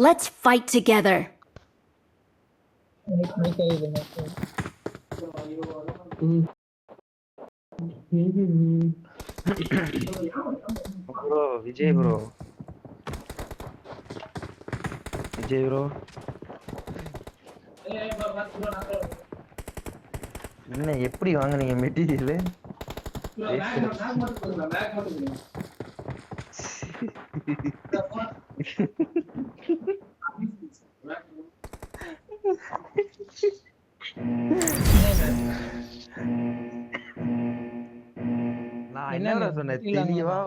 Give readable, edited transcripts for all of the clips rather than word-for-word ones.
Let's fight together. Bro Vijay bro என்ன எப்படி வாங்குனீங்க மெட்டீரியல்? நான் என்னடா சொன்னேன் தெளிவா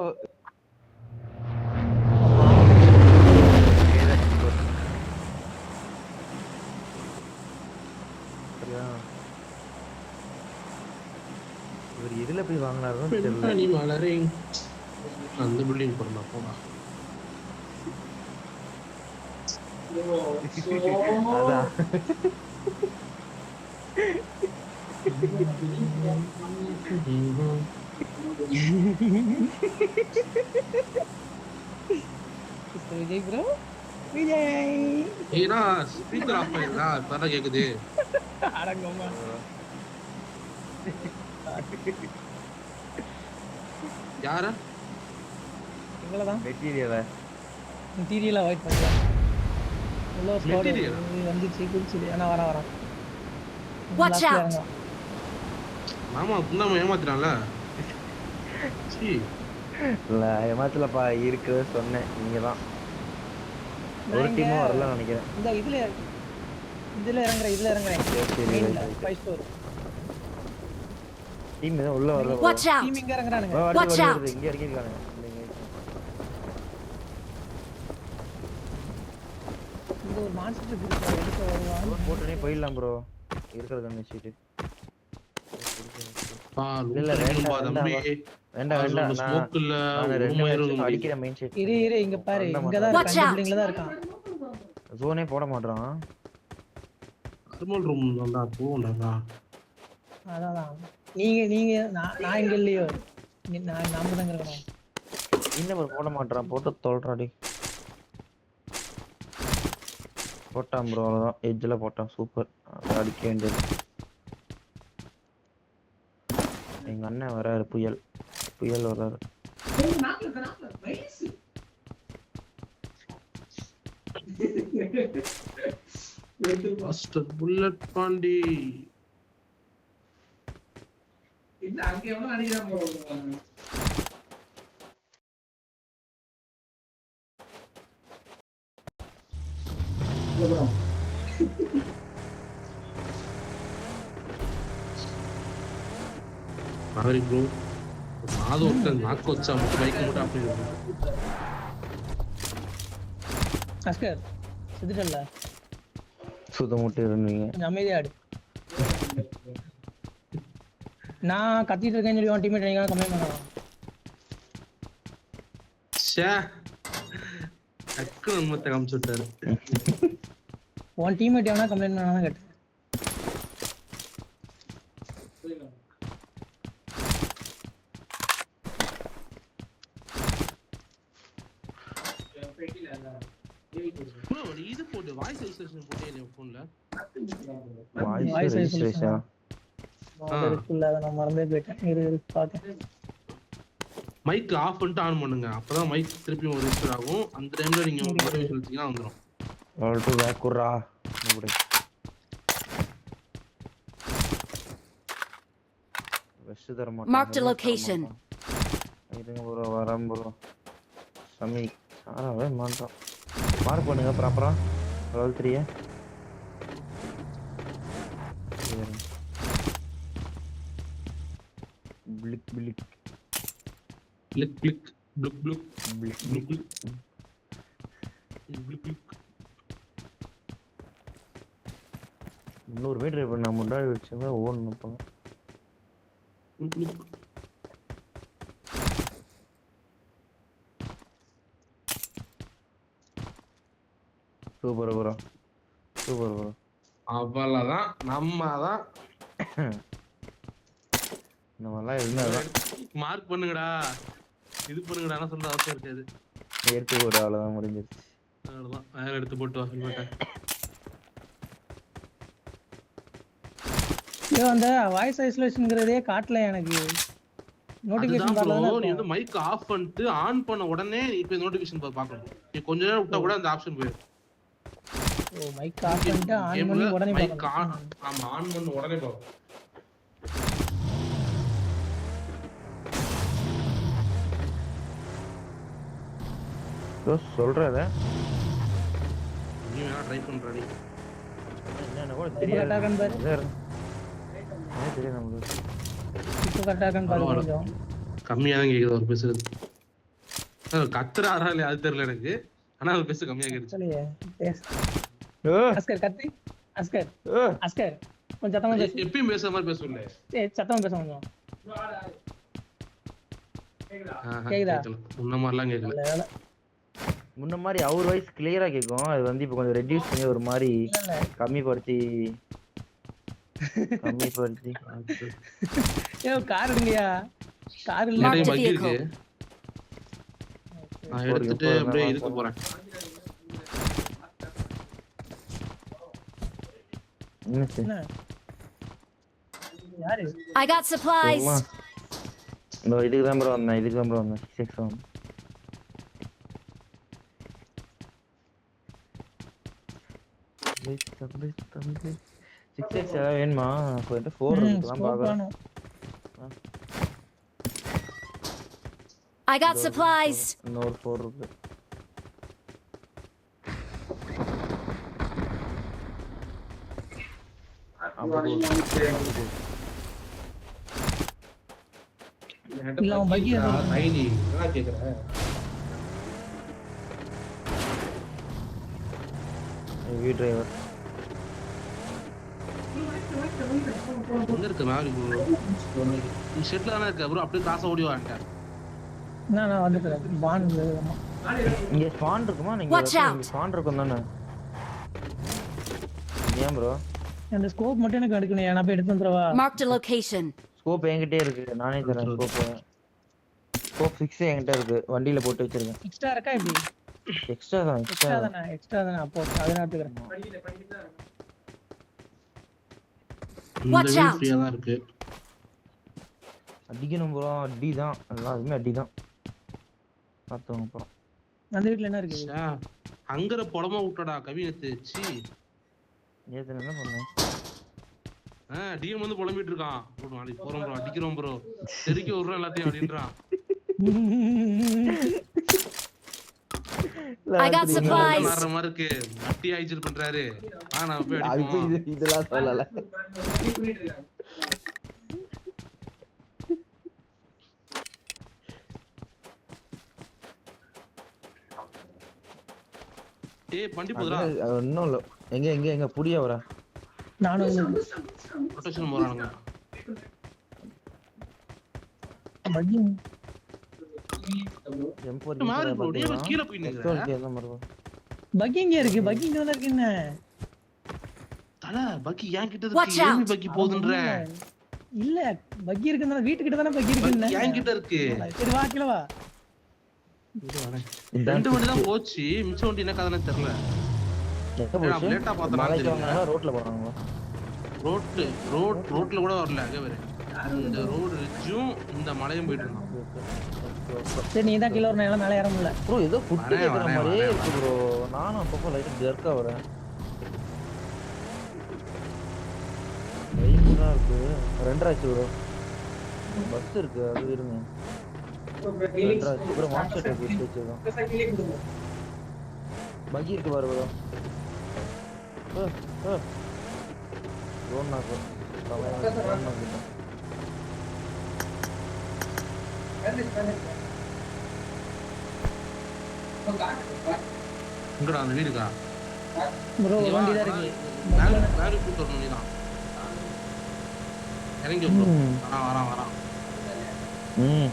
இவர் எதுல போய் வாங்கினாருன்னு தெரியல. நீ மலரே அந்த பில்டிங் போறா போடா. அதான் விஜய் ப்ரோ விஜய் ஏனா ஸ்பீக்கர் ஆஃப் ஆயிடுதா இப்பதான் கேக்குது. அடங்கம்மா யாரா இவ்வளவுதான் மெட்டீரியலா வெயிட் பண்ணலாம். உள்ள ஸ்குவாட் Material வந்துச்சு குடிச்சு انا வரேன் Watch out. மாமா புண்ணாம ஏமாத்துறான்ல. சீ இல்ல ஏமாத்தலப்பா இருக்கிறத சொன்னேன். நீங்க தான் ஒரு டீமும் வரல நினைக்கிறேன். இந்த இதுல இறங்குறேன் சரி 5 ஸ்டோர் டீம் ஏதோ உள்ள வரல. Watch out. டீம் இங்க இறங்குறானுங்க. Watch out. இங்க இருக்காங்க. இந்த ஒரு மான்ஸ்டர் இருக்கு எடுத்து வருவான். போட்டுனே போயிடலாம் ப்ரோ. இருக்கிறது கண்ணு சீட். இல்ல வேண்டாம் நான் ஸ்மோக் இல்ல நான் அடிக்கிற மெயின் ஷீட். இரு இங்க பாரு இங்க தான் Watch out. பில்டிங்ல தான் இருக்கான். ஜோனே போட மாட்டறான். நார்மல் ரூம் நல்லா போடா. அதான் நீங்க நான் இங்க இல்லையோ நான் நாம தான் இருக்கறோம். இன்னும் போட மாட்டறான். போட்டு தோல்றாடி. போட்டான் ப்ரோ அவ்வளவுதான். எட்ஜ்ல போட்டான். சூப்பர். அடிக்க வேண்டியது. எங்க அண்ணன் வராரு. புயல் வராரு. மாஸ்டர் புல்லட் பாண்டி இல்ல அங்க எவ்வளவு அடிக்கிறான் போறாங்க. சாரி ப்ரோ அது ஒருத்தன் நாக்கு வச்சா மட்டும் பைக் மட்டும் அப்படி அஸ்கர் செத்துட்டல்ல சுத முட்டை இருந்தீங்க. கொஞ்சம் அமைதியா ஆடு. நான் கத்திட்டு இருக்கேன்னு சொல்லி உன் டீம்மேட் நீங்க கமெண்ட் பண்ணலாம். ச்சே டக்கு நம்மத்த காமிச்சு விட்டாரு. உன் டீம்மேட் எவனா கம்ப்ளைண்ட் பண்ணானு கேட்டேன். ப்ரோ நீ இது போடு வாய்ஸ் ரெஜிஸ்ட்ரேஷன் போட்டே இல்ல போன்ல. வாய்ஸ் ரெஜிஸ்ட்ரேஷன் இருக்குல்ல அத நான் மறந்தே போயிட்டேன். இரு பாத்தேன். மைக் ஆஃப் பண்ணிட்டு ஆன் பண்ணுங்க. அப்பதான் மைக் திருப்பி ரெஜிஸ்டர் ஆகும். அந்த டைம்ல நீங்க மோட்டிவேஷன் சொல்லிட்டீங்கன்னா வந்துரும். ஆல் டு பேக் குறா. நோபடி. வெஸ்ட் தரமா. Marked a location. இருங்க ப்ரோ வரேன் ப்ரோ. சமி சாராவே மாட்டான். மார்க் பண்ணுங்க ப்ராப்பரா. லெவல் 3 பிளிக் பிளிக் கிளிக் கிளிக் ப்ளுக் ப்ளுக் பிளிக் ப்ளுக் பிளிக். ப்ளுக் ப்ளுக் 300 மீட்டர் இப்ப நான் முன்னாடி வச்சேன் ஓடணும். ப்ளுக் ப்ளுக் சூப்பர் ப்ரோ. Super bro. அவ்வளவுதான் நம்ம தான் நம்மலாம் இருந்தாதான் மார்க் பண்ணுங்கடா இது பண்ணுங்கடா சொல்ற அவசியம் இருக்காது. இயற்கை ஒரு அவ்வளவுதான் முடிஞ்சிருச்சு. அவ்வளவுதான் வேற எடுத்து போட்டு வா ஹெல்மெட்டை. ஐயோ அந்த வாய்ஸ் ஐசோலேஷன்ங்கிறதே காட்டல எனக்கு. நோட்டிஃபிகேஷன் அதுதான் வரல. bro, நீ வந்து மைக் ஆஃப் பண்ணிட்டு ஆன் பண்ண உடனே இப்ப நோட்டிஃபிகேஷன் பார்க்கணும். நீ கொஞ்ச நேரம் விட்டா கூட அந்த ஆப்ஷன் போயிடும். ஓ மைக் ஆஃப் பண்ணிட்டு ஆன் பண்ணி உடனே மைக் பார்க்கணும். ஆமா ஆன் பண்ண உடனே பார்க்கணும். சொல்றத நீ வேணா ட்ரை பண்றடி. என்னன்னு கூட கரெக்டா தெரியாது. இருக்கான்னு பாரு. தெரியும் நம்மளுக்கு. இப்போ கரெக்டா இருக்கான்னு பாரு கொஞ்சம். கம்மியா தான் கேக்குது ஒரு பேசுறது. கத்துறாரா இல்லையா அது தெரியல எனக்கு. ஆனா ஒரு பேச கம்மியா கேட்டுச்சு. சொல்லியே பேசு. ஏய், அஸ்கர் கத்தி. அஸ்கர் ஏய், அஸ்கர் கொஞ்சம் சத்தமா பேசு. எப்பயும் பேசுற மாதிரி பேசல. ஏய் சத்தமா பேச கொஞ்சம். கேக்குதா? கேட்கல. முன்ன மாதிரிலாம் கேட்கல. நல்ல வேலை. முன்ன மாதிரி அவர் வாய்ஸ் கிளியரா கேட்கும். அது வந்து இப்போ கொஞ்சம் ரெடியூஸ் பண்ணி ஒரு மாதிரி இல்ல கம்மிப்படுத்தி ஏ கார் எடுங்கயா. கார் இல்ல. நிறைய Marked பக் இருக்கு. vehicle. நான் எடுத்துட்டு அப்படியே இதுக்கு போறேன். என்னச்சு? என்ன? யாரு? I got supplies. சும்மா. இதோ இதுக்கு தான் ப்ரோ வந்தேன். இதுக்கு தான் ப்ரோ வந்தேன். 6x வந்தேன். தம்பி 6x ஏதாவது வேணுமா? அப்போ என்கிட்ட 4 இருக்குதான் ஸ்கோப் பார்க்குறேன். வேணும். I got supplies. இன்னொரு 4 இருக்கு. இல்ல அவன் பக்கி ஐடி என்ன கேக்குற? Heavy driver. எங்க இருக்கு நாலு ப்ரோ? நீ ஷெட்ல தானே இருக்க ப்ரோ. அப்படியே காசை ஓடி வாங்க. நான் வந்துட்டேன். பாண்ட் இங்க ஸ்பான் இருக்குமா? நீங்க Watch out. ஸ்பான் இருக்கும் தானே? ஏன் ப்ரோ? அந்த ஸ்கோப் மட்டும் எனக்கு எடுக்கணும். நான் போய் எடுத்து வந்துறவா? Marked a location. ஸ்கோப் என்கிட்டே இருக்கு. நானே தரேன் ஸ்கோப். ஸ்கோப் 6 என்கிட்ட இருக்கு. வண்டியில போட்டு வச்சிருக்கேன். எக்ஸ்ட்ரா இருக்கா இப்படி? எக்ஸ்ட்ரா தான். எக்ஸ்ட்ரா தானே அப்போ அதை நான் எடுத்துக்கிறேன். இந்த Watch வீடு out. ஃப்ரீயா தான் இருக்கு. அடிக்கணும் ப்ரோ. அடி தான். எல்லாருமே அடி தான். பார்த்தோம் அப்புறம். அந்த வீட்ல என்ன இருக்கு? ச்சே, அங்கற பொலமா விட்டடா கவினத்து. சி நேத்து என்ன பண்ணேன்? டிஎம் வந்து புலம்பிட்டு இருக்கான். ப்ரோ நாளைக்கு போறோம் ப்ரோ, அடிக்கிறோம் ப்ரோ, தெறிக்க விடுறோம் எல்லாத்தையும் அப்படின்றான். I got supplies. மாறுற மாதிரி இருக்கு. மட்டி ஆயிச்சல் பண்றாரு. நான் போய் அது போய் அடிப்போம். இதெல்லாம் சொல்லல. ஏய் பண்டி போதுடா. அது ஒண்ணும் இல்ல. எங்க புடிய வர. நானும் ரொட்டேஷன் போறானுங்க. பக்கி M4 மாறு ப்ரோ, நீ வந்து கீழ போய் நிக்கற. என்ன மரபு? பக்கி இங்க இருக்கு. பக்கி இங்க தான் இருக்கு. என்ன தல பக்கி ஏன் கிட்ட Watch இருக்கு. out. ஏமி பக்கி போதுன்ற. இல்ல பக்கி இருக்குன்னா வீட்டு கிட்ட தானே பக்கி இருக்குன்னு. ஏன் கிட்ட இருக்கு. சரி வா கீழ வா. ரெண்டு வண்டி தான் போச்சு. மிச்ச வண்டி என்ன கதைன்னு தெரியல. லேட்டா பார்த்தா மலைக்கு ரோட்ல போறாங்க. ரோட்ல கூட வரல. அங்க வேற இந்த ரோடு ரிட்ஜும் இந்த மலையும் போயிட்டு இருந்தான். சரி நீ தான் கீழ வரணும். எல்லாம் மேல ஏற முடியல. ப்ரோ ஏதோ ஃபுட் வரேன், கேக்குற வரேன், மாதிரியே வரேன். இருக்கு ப்ரோ. நானும் அப்பப்போ லைட்டா ஜர்க்கா வரேன். வெயிலா இருக்கு. 2 ஆச்சு ப்ரோ. பஸ் இருக்கு. அது இருங்க. 2 ஆச்சு ப்ரோ. மாஸ்டர் பஸ் வச்சிருக்கோம். பகி இருக்கு பாரு ப்ரோ. ரோன் நாக்கு. ரோன் நாக்கு. இங்கடா அந்த வீடுக்கா. ப்ரோ வண்டி தான் இருக்கு. வேற கூட்டு வரணும் நீதான். இறங்கி ப்ரோ. வரான். ம்.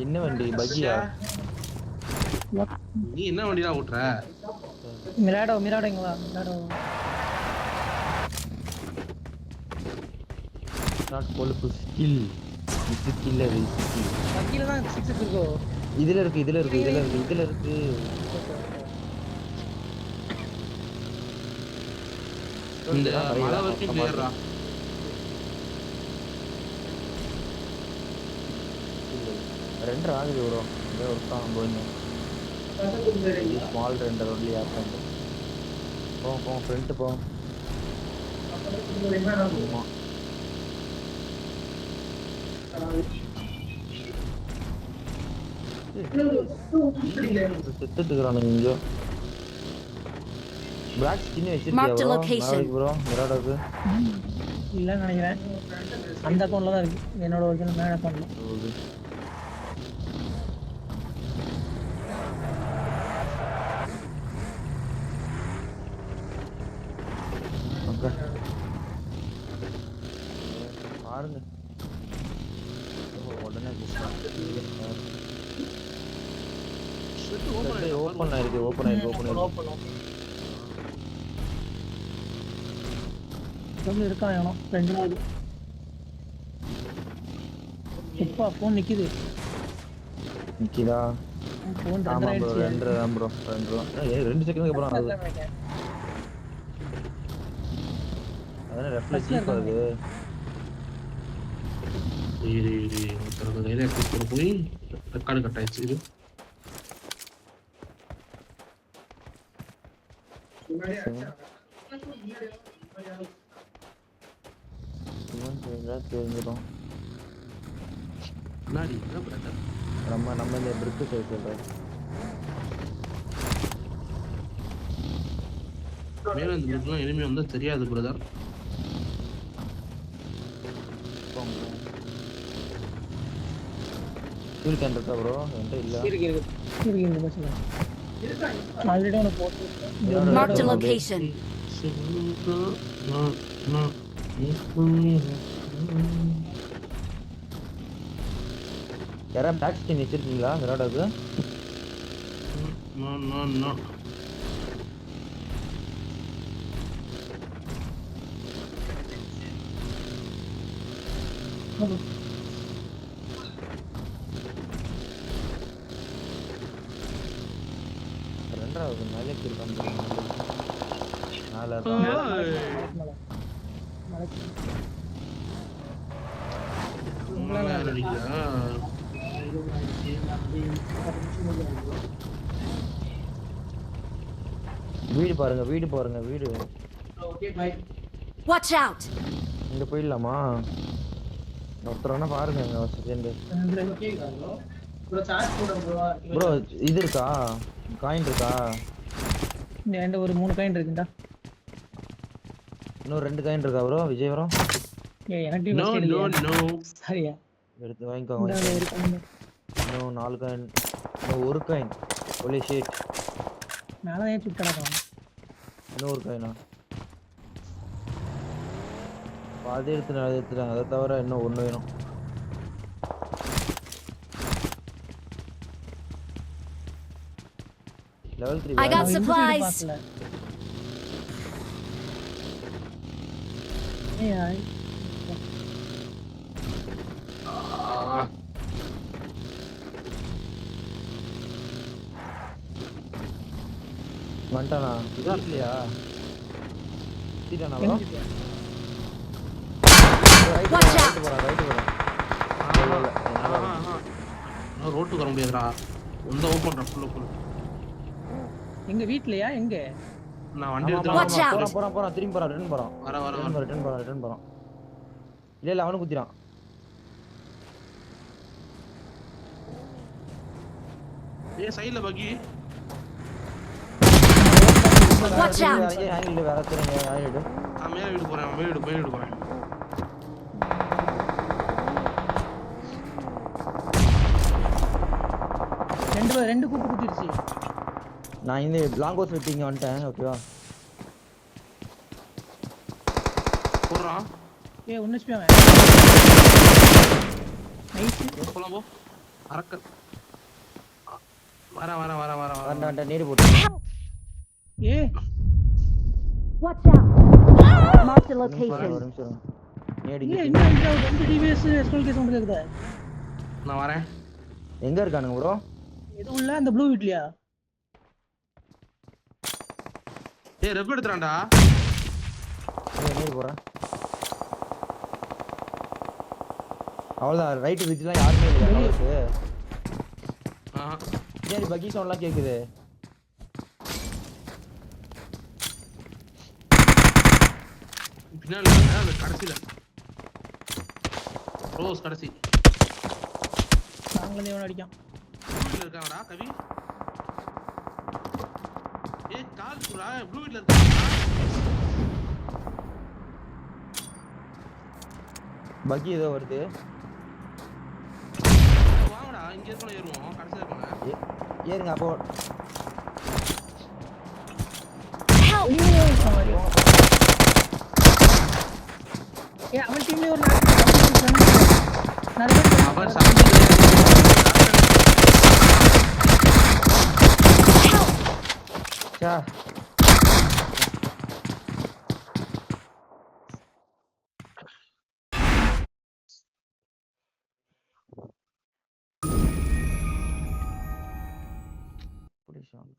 என்ன வண்டி? பகியா? நீ என்ன வண்டிடா ஓட்டுற? மிராடோ இங்க வா. மிராடோ நாட் கொழுப்பு ஸ்கில். இதுக்கு இல்ல இதுக்கு. கீழே தான் 6 இருக்கோ. இதுல இருக்கு இதுல இருக்கு இதுல இருக்கு இதுல இருக்கு. இந்த மலை வரைக்கும் கிளியர்ரா. ரெண்டரை ஆகுது ப்ரோ. இதோ ஒருத்தான் போயிங்க. ஸ்மால் ரெண்டர் ஒன்லி ஆப்பன். போ ஃப்ரண்ட் போ. ஆமா. செத்துட்டுக்குறானுங்க இங்க. பிளாக் ஸ்கின் Marked a வச்சிருக்கியா location. ப்ரோ மிராடாக்கு? இல்லைன்னு நினைக்கிறேன். அந்த அக்கௌண்ட்ல தான் இருக்கு. என்னோட ஒரிஜினல் மேன் அக்கௌண்ட்ல. ஓகே. பாருங்க. உடனே ஓபன் ஆயிருக்கு. ரொம்ப இருக்கான் எவனோ 2 நாள். இப்பா ஃபோன் நிக்குது. நிக்கிதா? ஃபோன் ஆமா ரன் ப்ரோ ஆயிடுச்சு. 2 தான் ப்ரோ. 2 செகண்ட்க்கு அப்புறம் ஆகுது. அதானே ரெஃப்ளெக்ட் ஆகுது. இது ஒருத்தர் கையில எடுத்து போய் ரெக்கார்டு கட் ஆயிடுச்சு. இது தெரிஞ்சிடும். முன்னாடி என்ன பிரதர்? நம்ம இந்த பிரிக்கு சைடு சொல்றேன். மேல இந்த பிரிக்லாம் எனிமி வந்தா தெரியாது பிரதர். ஃபியூல் கேன் இருக்கா ப்ரோ? என்கிட்ட இல்ல. இருக்கு இந்த பஸ்ல. ஆல்ரெடி ஒன்னு போட்டு. Marked a location. யாரா பேக் ஸ்கின் வச்சிருக்கீங்களா மிராடாக்கு? நோ. ரெண்டாவது மேலே இருக்காங்க. மேல வீடு பாருங்க வீடு. Watch out. இங்க போயிடலாமா? ஒருத்தரனா பாருங்க ஒரு செகண்ட். ப்ரோ இது இருக்கா? காயின் இருக்கா? என்கிட்ட ஒரு 3 காயின் இருக்குடா. இன்னும் 2 காயின் இருக்கா ப்ரோ? விஜயவரம். எனக்கு நோ. சரியா எடுத்து வாங்கிக்கோங்க. இன்னும் 4 காயின். இன்னும் 1 காயின். ஒலி ஷீட். மேல ஏன் சுட்டடலாம். இன்னும் 1 காயினா? பாதி எடுத்துறேன். அதை தவிர இன்னும் 1 வேணும். level 3. I got supplies. ஏய் வந்துட்டானா? இல்லையா? சீட்டானா ப்ரோ? Watch out. ரைட் போறேன். ரோட்டுக்கு வர முடியாதுடா. இந்த ஓபன் ரா ஃபுல். எங்க வீட்லயா எங்க? நான் வண்டி Watch out. எடுத்து போறான் திரும்பி போறான் ரிட்டர்ன் போறான். ரிட்டர்ன் போறான். இல்ல அவனு குத்திரான். ஏய் சைடுல பக்கி. Watch out. ஹேண்டில் வேற தெரியுங்க ஹேண்டில். மேல வீடு போறேன். ரெண்டு கூப்பு குத்திடுச்சு. நான் இந்த லாங் கோஸ் வெட்டிங்க வந்துட்டேன். ஓகேவா? போறா. ஏய் ஒன்னு ஸ்பியாம. நைஸ். போலாம் போ. அரக்க. வர. வந்த நீர் போட்டு. ஏய் Watch out. Marked a ஒரு location. நிமிஷம். நேடி இல்ல கிட்டி. இன்னும் இந்த 2 டிவிஎஸ் எஸ்கோல் கேஸ் வந்து இருக்குதா நான் வரேன். எங்க இருக்கானுங்க ப்ரோ? இது உள்ள அந்த ப்ளூ வீட்லயா ஏய் ரெப் எடுத்துறான்டா. நேடி போறேன். அவ்வளவுதான் ரைட் ரிட்ஜ்லாம் யாருமே இல்ல நமக்கு. நேடி பக்கி சவுண்ட்லாம் கேக்குது. பின்னாடி இல்ல, அந்த கடைசில ரோஸ் கடைசி நாங்களே எவன அடிக்கான் ப்ளூ வீட்ல இருக்காங்கடா கவி. ஏய் கால் சுடா ப்ளூ வீட்ல இருக்காங்கடா. பக்கி ஏதோ வருது. வாங்கடா இங்க இருக்கணும் ஏறுவோம் கடைசில இருக்கணும். ஏறுங்க அப்போ. Help! ஏ அவன் டீம்ல ஒரு நிறைய அவர் பேர் சமைச்சு சா புடி ஷாட்.